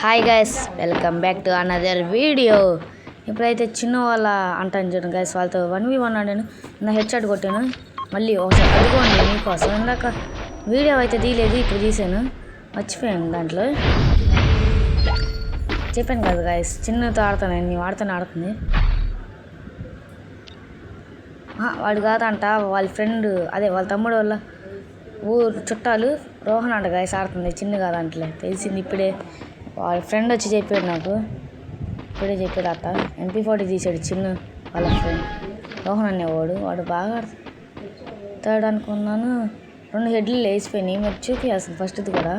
Hi guys, welcome back to another video. ఇప్పుడైతే చిన్న వాళ్ళ అంటాను చూడండి గైస్, వాళ్ళతో 1v1 ఆడాను. నా హెడ్ షాట్ కొట్టాను. మళ్ళీ ఒకసారి అడుగుకోండి మీకోసం. ఇందాక వీడియో అయితే తీయలేదు, ఇప్పుడు తీసాను. మర్చిపోయాను దాంట్లో. చెప్పాను కదా గైస్, చిన్నతో ఆడతాను. నేను ఆడుతుంది వాడు కాదంట, వాళ్ళ ఫ్రెండ్, అదే వాళ్ళ తమ్ముడు వాళ్ళ ఊరు చుట్టాలు రోహన్ అంట గైస్ ఆడుతుంది. చిన్న కాదంటలే, తెలిసింది ఇప్పుడే. వాళ్ళ ఫ్రెండ్ వచ్చి చెప్పాడు నాకు, ఇప్పుడే చెప్పాడు. అట్ట MP40 తీసాడు చిన్న వాళ్ళ ఫ్రెండ్ రోహన్ అనేవాడు. వాడు బాగా ఆడతాడు అనుకున్నాను. 2 హెడ్లు లేచిపోయినాయి. మరి చూపించాల్సింది ఫస్ట్ది కూడా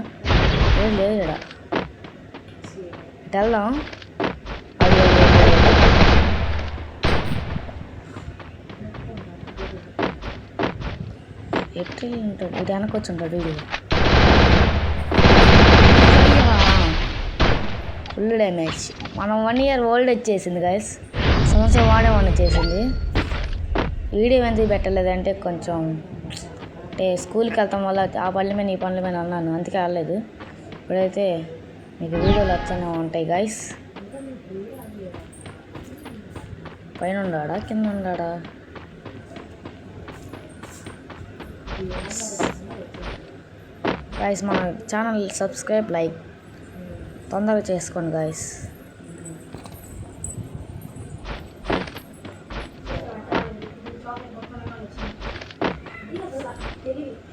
ఏం లేదు ఇక్కడ. వెళ్దాం. ఎట్లా ఉంటాడు ఇటు వెనకొచ్చి ఉంటాడు వీడు. Full damage. మనం 1 ఇయర్ ఓల్డ్ వచ్చేసింది గైస్. సంవత్సరం వాడేమన్నా చేసింది. వీడియో ఎందుకు పెట్టలేదంటే కొంచెం అంటే స్కూల్కి వెళ్తాం వల్ల ఆ పనుల మీద ఈ పనుల మీద అన్నాను, అందుకే ఆడలేదు. ఇప్పుడైతే మీకు వీడియోలు వచ్చానే ఉంటాయి గైస్. పైన ఉన్నాడా కింద ఉన్నాడా? గైస్ మన ఛానల్ సబ్స్క్రైబ్ లైక్ తొందరగా చేసుకోండి గైస్.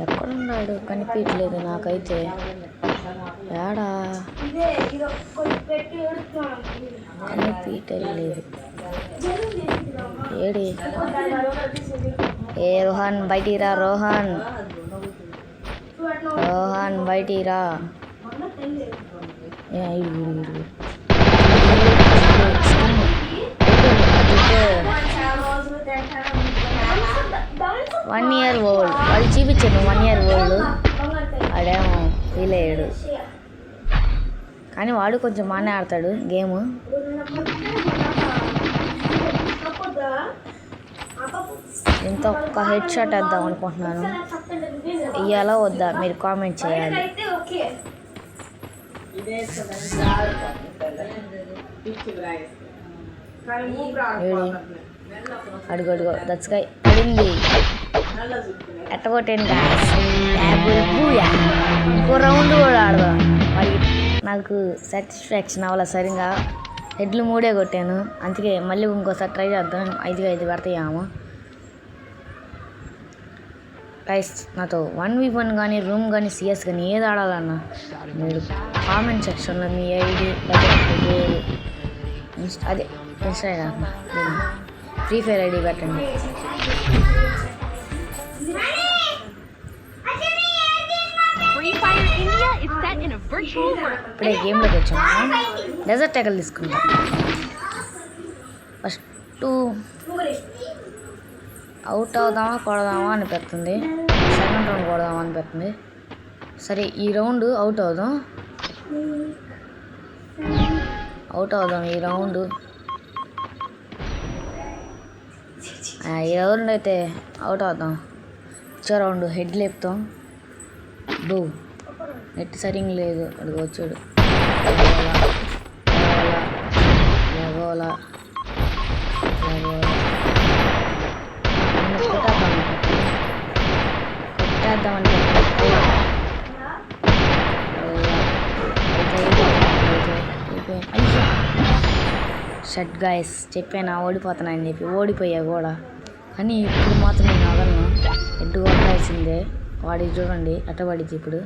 ఎక్కడున్నాడు కనిపించలేదు నాకైతే. ఏడా కనిపించలేదు. ఏడి ఏ రోహన్ బయటిరా, రోహన్ బయటిరా. వన్ ఇయర్ ఓల్డ్ వాళ్ళు చూపించాను. 1 ఇయర్ ఓల్డ్ వాడేమో ఫీల్ అయ్యాడు. కానీ వాడు కొంచెం బాగానే ఆడతాడు గేమ్. ఇంత ఒక్క హెడ్ షాట్ వేద్దాం అనుకుంటున్నాను. ఇయ్యాలా వద్దా మీరు కామెంట్ చేయాలి. అడుగు దచ్చకాయ పడింది. ఎట్టగొట్టాను గాయస్. ఇంకో రౌండ్ కూడా ఆడదాం. మరి నాకు సాటిస్ఫాక్షన్ అవ్వాలి సరిగా. హెడ్లు 3 కొట్టాను, అందుకే మళ్ళీ ఇంకోసారి ట్రై చేద్దాం. 5 పడతాయేమో గైస్. నాతో 1v1 కానీ రూమ్ కానీ CS కానీ ఏది ఆడాలన్నా మీరు కామెంట్ సెక్షన్లో మీ ఐడి అదే ఇన్స్టాగ్రామ్ ఫ్రీ ఫైర్ ఐడి పెట్టండి. ఇప్పుడే గేమ్లోకి వచ్చాము. డెజర్ట్ టైగర్ తీసుకుంటాం. ఫస్ట్ అవుట్ అవుదామా కొడదామా అనిపిస్తుంది. సెకండ్ రౌండ్ కొడదామా అనిపిస్తుంది. సరే ఈ రౌండ్ అవుట్ అవుదాం ఈ రౌండ్. ఈ రౌండ్ అయితే అవుట్ అవుదాం. వచ్చే రౌండ్ హెడ్ లేపుతాం. నెట్ సరిగ్గా లేదు. అడుగు వచ్చాడు. కొట్టేద్దామంటే షట్ గాయస్, చెప్పాను ఓడిపోతున్నాయని చెప్పి. ఓడిపోయా కూడా, కానీ ఇప్పుడు మాత్రం నేను వదలను. హెడ్ కొట్టాల్సిందే. వాడికి చూడండి అట్టబడిద్ది. ఇప్పుడు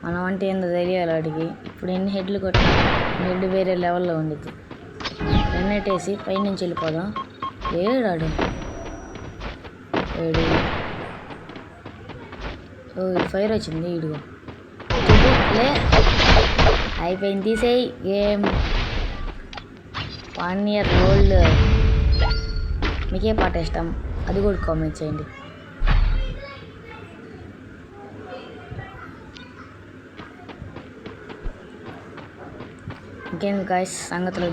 మనం అంటే ఏందో తెలియాలి వాడికి. ఇప్పుడు ఎన్ని హెడ్లు కొట్టినా హెడ్ వేరే లెవెల్లో ఉండిద్ది. ఎన్నెట్టేసి పైనుంచి వెళ్ళిపోదాం. ఏడాడు ఫైర్ వచ్చింది. ఇడుగో లే అయిపోయింది. తీసేయి గేమ్. 1 year old. మీకే పాట ఇష్టం అది కూడా కామెంట్ చేయండి. ఇంకేం గాయస్ సంగతులు.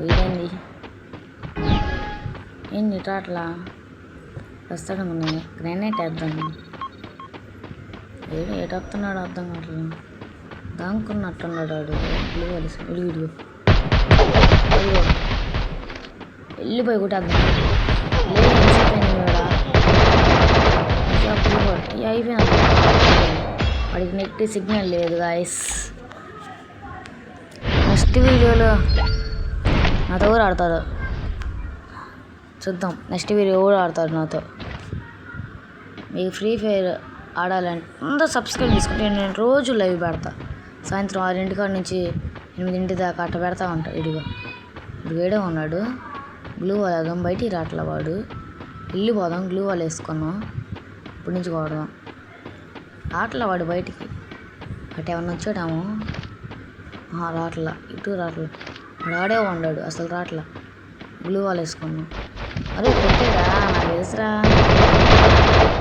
ఇదేంది ఏంటి అట్లా వస్తాడు. గ్రానైట్ వేద్దాం. ఏటొస్తున్నాడు అర్థం కావట్లేదు. దాంకున్నట్టున్నాడు వాడు. ఇడిగిడిగు వెళ్ళిపోయి కొట్టేద్దాం. అయిపోయినా వాడికి నెట్ సిగ్నల్ లేదు గాయస్. నెక్స్ట్ వీడియోలో నాతో ఎవరు ఆడతారు చూద్దాం. నెక్స్ట్ వీడియో ఎవరు ఆడతారు నాతో. మీకు ఫ్రీ ఫైర్ ఆడాలంటే అందరూ సబ్స్క్రైబ్ చేసుకుంటే నేను రోజు లైవ్ పెడతా. సాయంత్రం 6 నుంచి 8 దాకా అట్ట పెడతా ఉంటా. ఇడిగో వేడే ఉన్నాడు. గ్లూ వాల్ వేద్దాం. బయటికి రాట్లా వాడు. వెళ్ళిపోదాం. గ్లూ వాల్ వేసుకున్నాం. ఇప్పటి నుంచి కొడదాం. రాట్లా వాడు బయటికి. అటు ఏమన్నా వచ్చాడేమో. రాట్లా. ఇటు రాట్లా. వాడు ఆడే ఉన్నాడు అసలు రాట్లా. గ్లూ వాల్ వేసుకున్నాం. అరే కొట్టేరా నాకు తెలుసురా.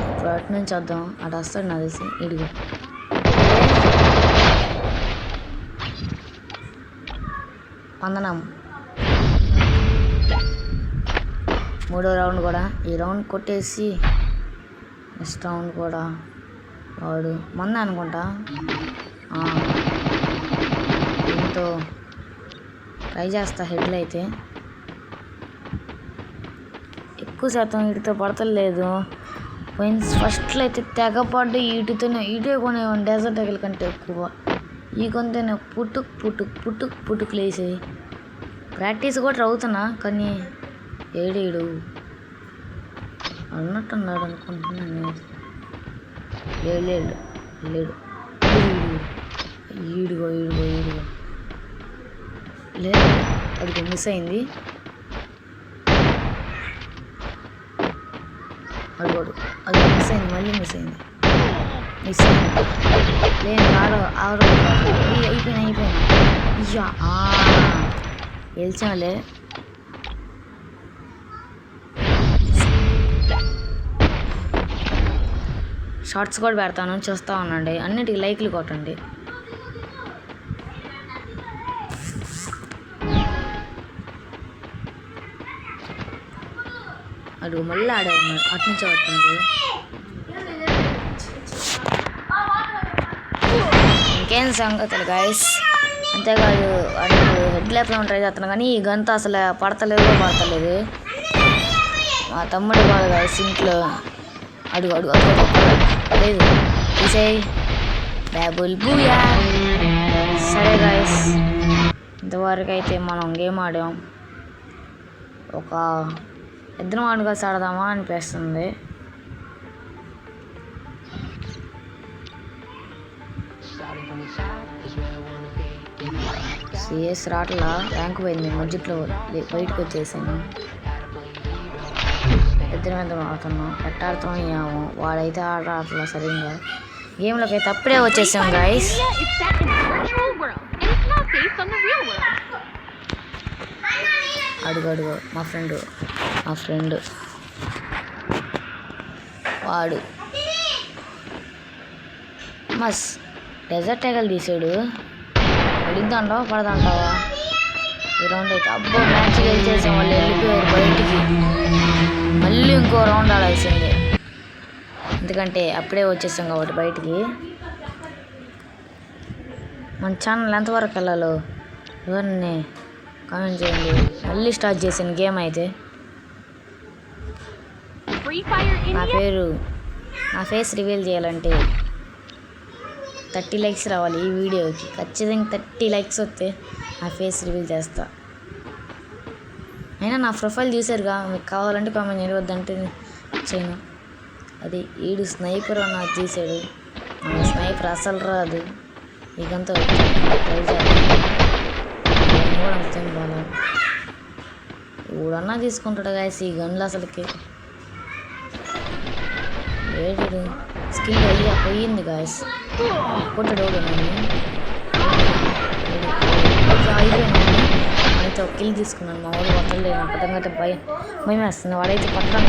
ఇప్పుడు అటు నుంచి వద్దాం. అటు వస్తాడు నాకు తెలిసి. ఇడిగో వందనం. 3వ రౌండ్ కూడా ఈ రౌండ్ కొట్టేసి నెక్స్ట్ రౌండ్ కూడా వాడు మంద అనుకుంటా. దీంతో ట్రై చేస్తా. హెడ్లు అయితే ఎక్కువ శాతం వీటితో పడతలేదు. ఫస్ట్లో అయితే తెగపడ్డు వీటితోనే. ఇటే కొనేవాడిని డెజర్ట్ ఎగల కంటే ఎక్కువ. ఈ కొంతనే పుట్టుకు లేసాయి. ప్రాక్టీస్ కూడా అవుతున్నా కానీ ఏడేడు అన్నట్టున్నాడు అనుకుంటున్నాను. లేడు ఈడుగో లేదు. అది మిస్ అయింది. అడుగోడు అది మిస్ అయింది. మళ్ళీ మిస్ అయింది. లేదు అయిపోయినా ఇయ్యా గెలిచాలే. షార్ట్స్ కూడా పెడతాను చూస్తూ ఉండండి. అన్నిటికీ లైక్లు కొట్టండి. అడుగు మళ్ళీ ఆడే ఉన్నాడు. అటు నుంచి పడుతుంది. ఇంకేం సంగతులు గాయస్. అంతేకాదు వాడు హెడ్ ల్యాప్లో ట్రై చేస్తున్నాను కానీ ఈ గంత అసలు పడతలేదు. మా తమ్ముడు కాదు గాయస్ ఇంట్లో. అడుగు లేదు తీసేయి బ్యాబుల్ బూయా. సరే గాయస్ ఇంతవరకు అయితే మనం గేమ్ ఆడాం. ఒక ఇద్దరు వాడుగా ఆడదామా అనిపిస్తుంది. సిఎస్ రాట్లా. ర్యాంక్ పోయింది. మధ్యలో బయటకు వచ్చేసాను. ఇద్దరం ఆడుతున్నాం. ఎట్టాడుతున్నాం ఏమో. వాడైతే ఆడట్లా సరిగ్గా. గేమ్లోకి అయితే అప్పుడే వచ్చేసాం గాయస్. అడుగు మా ఫ్రెండ్ వాడు మస్ డెజర్ట్ ఎగలు తీసాడు. అడిగిద్దాంటావా పడదంటావా ఈ రౌండ్ అయితే. అబ్బో మ్యాచ్ గెలిచేసాం. వాళ్ళు వెళ్ళిపోయారు బయటికి. మళ్ళీ ఇంకో రౌండ్ ఆడాల్సిందే ఎందుకంటే అప్పుడే వచ్చేసాం కాబట్టి బయటికి. మన ఛానల్ ఎంతవరకు వెళ్ళాలో ఎవరిని కామెంట్ చేయండి. మళ్ళీ స్టార్ట్ చేశాను గేమ్ అయితే. నా ఫేస్ రివీల్ చేయాలంటే 30 లైక్స్ రావాలి ఈ వీడియోకి. ఖచ్చితంగా 30 లైక్స్ వస్తే నా ఫేస్ రివీల్ చేస్తా. అయినా నా ప్రొఫైల్ చూసారుగా. మీకు కావాలంటే కామెంట్ చేయండి. వద్దంటే చేయను. అది ఈడు స్నైపర్ నాకు తీసాడు. స్నైపర్ అసలు రాదు. ఇకంతా ట్రై చేయాలి. కూడా అంతేం బాగా ఊడన్నా తీసుకుంటాడు గాయస్ ఈ గన్లు. అసలుకి ఏడు స్కిల్ పోయింది గాయస్. కొట్టాడు అయిపోయినా అయితే ఒక కిల్ తీసుకున్నాను. మా వాడు కొట్టలేదు. పట్టంగా భయం వేస్తుంది. వాడైతే పట్టడం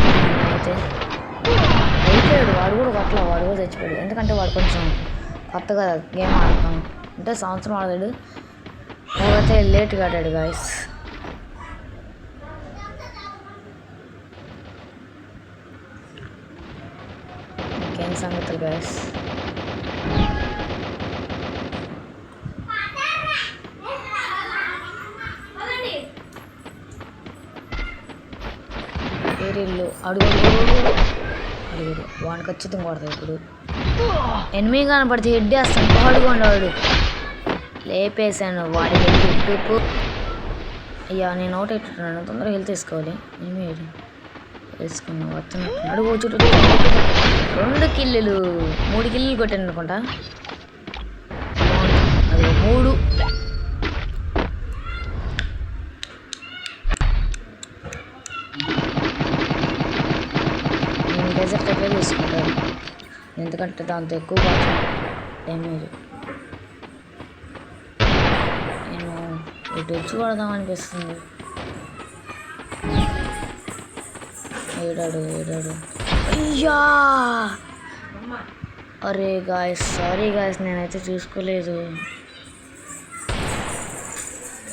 అయితే అయిపోయాడు. వాడు కూడా కొట్టలే. వాడు కూడా చచ్చిపోయాడు. ఎందుకంటే వాడు కొంచెం కొత్తగా గేమ్ ఆడతాం అంటే సంవత్సరం ఆడాడు. వాడైతే లేట్గా ఆడాడు గాయస్. ఇంకేం సంగతులు గాయస్. ఇల్లు అడుగు అడుగుడు వాడిని ఖచ్చితంగా కొడతాయి ఇప్పుడు. ఎనిమిది కనపడితే హెడ్ వేస్తాను పాడుకోండి. లేపేశాను వాడి హెడ్. అయ్యా నేను అవుట్ అయిపోతున్నాను, తొందరగా హెల్త్ తీసుకోవాలి. ఎనిమిది వేసుకున్నాను వస్తున్నట్టు అడుగు చుట్టూ 2 కిల్లులు 3 కిల్లులు కొట్టాను అనుకుంటా. అది 3. డెజర్ట్ అయితే తీసుకుంటాను ఎందుకంటే దాంతో ఎక్కువ డ్యామేజ్. నేను ఇటు వచ్చి కొడదాం అనిపిస్తుంది. ఏడాడు అయ్యా అరే గాయస్ సారీ గాయస్ నేనైతే చూసుకోలేదు.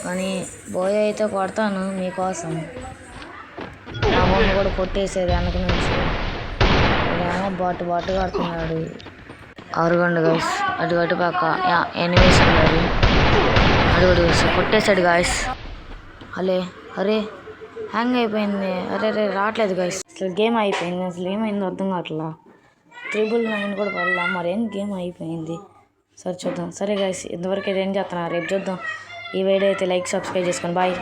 కానీ బోయ్ అయితే కొడతాను మీకోసం. నా బొమ్మ కూడా కొట్టేసేది వెనక నుంచి. ఇదేమో బాటు కడుతున్నాడు. అరుగండు గాయస్ అటు పక్క ఎనిమిస్ ఉన్నారు. అడుగుడు కొట్టేశాడు గాయస్. అరే హ్యాంగ్ అయిపోయింది. అరే రావట్లేదు గాయస్. అసలు గేమ్ అయిపోయింది. అసలు ఏమైందో అర్థం కావట్లా. 999 కూడా పడలా. మరేం గేమ్ అయిపోయింది. సరే చూద్దాం. సరే గాయస్ ఇంతవరకు ఏం చేస్తున్నా రేపు చూద్దాం. ఈ వీడియో అయితే లైక్ సబ్స్క్రైబ్ చేసుకోండి. బాయ్.